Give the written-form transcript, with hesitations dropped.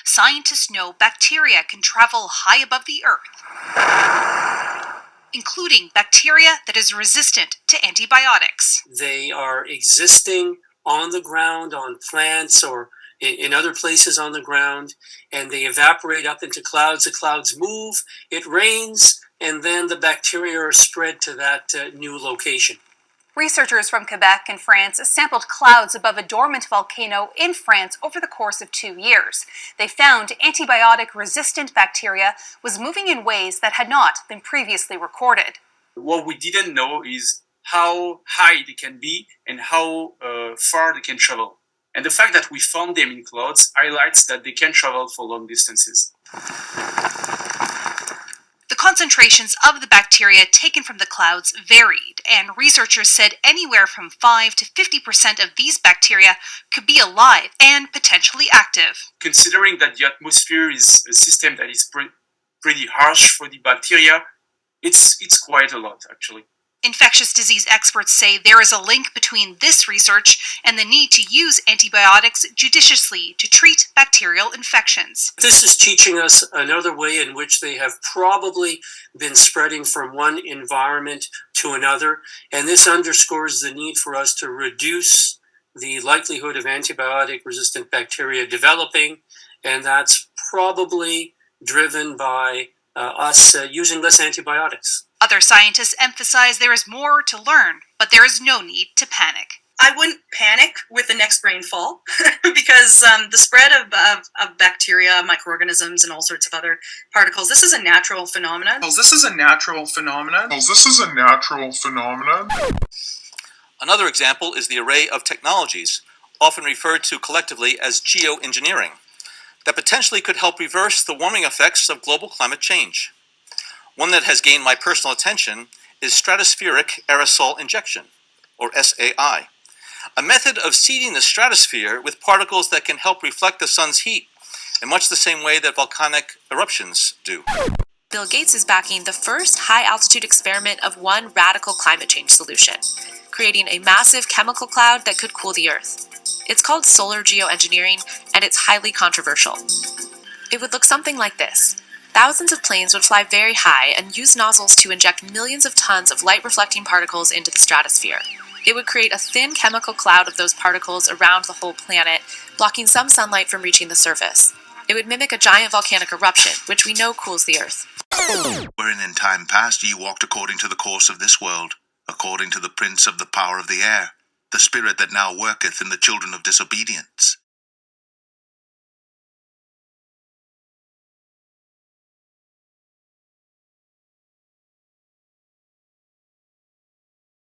Scientists know bacteria can travel high above the Earth, including bacteria that is resistant to antibiotics. They are existing on the ground, on plants, or in other places on the ground, and they evaporate up into clouds. The clouds move, it rains, and then the bacteria are spread to that new location. Researchers from Quebec and France sampled clouds above a dormant volcano in France over the course of 2 years. They found antibiotic-resistant bacteria was moving in ways that had not been previously recorded. What we didn't know is how high they can be and how far they can travel. And the fact that we found them in clouds highlights that they can travel for long distances. The concentrations of the bacteria taken from the clouds varied, and researchers said anywhere from 5 to 50% of these bacteria could be alive and potentially active. Considering that the atmosphere is a system that is pretty harsh for the bacteria, it's quite a lot, actually. Infectious disease experts say there is a link between this research and the need to use antibiotics judiciously to treat bacterial infections. This is teaching us another way in which they have probably been spreading from one environment to another, and this underscores the need for us to reduce the likelihood of antibiotic-resistant bacteria developing, and that's probably driven by us using less antibiotics. Other scientists emphasize there is more to learn, but there is no need to panic. I wouldn't panic with the next rainfall because the spread of bacteria, microorganisms, and all sorts of other particles, this is a natural phenomenon. Another example is the array of technologies, often referred to collectively as geoengineering, that potentially could help reverse the warming effects of global climate change. One that has gained my personal attention is stratospheric aerosol injection, or SAI, a method of seeding the stratosphere with particles that can help reflect the sun's heat in much the same way that volcanic eruptions do. Bill Gates is backing the first high-altitude experiment of one radical climate change solution, creating a massive chemical cloud that could cool the Earth. It's called solar geoengineering, and it's highly controversial. It would look something like this. Thousands of planes would fly very high and use nozzles to inject millions of tons of light-reflecting particles into the stratosphere. It would create a thin chemical cloud of those particles around the whole planet, blocking some sunlight from reaching the surface. It would mimic a giant volcanic eruption, which we know cools the Earth. Wherein in time past ye walked according to the course of this world, according to the prince of the power of the air, the spirit that now worketh in the children of disobedience,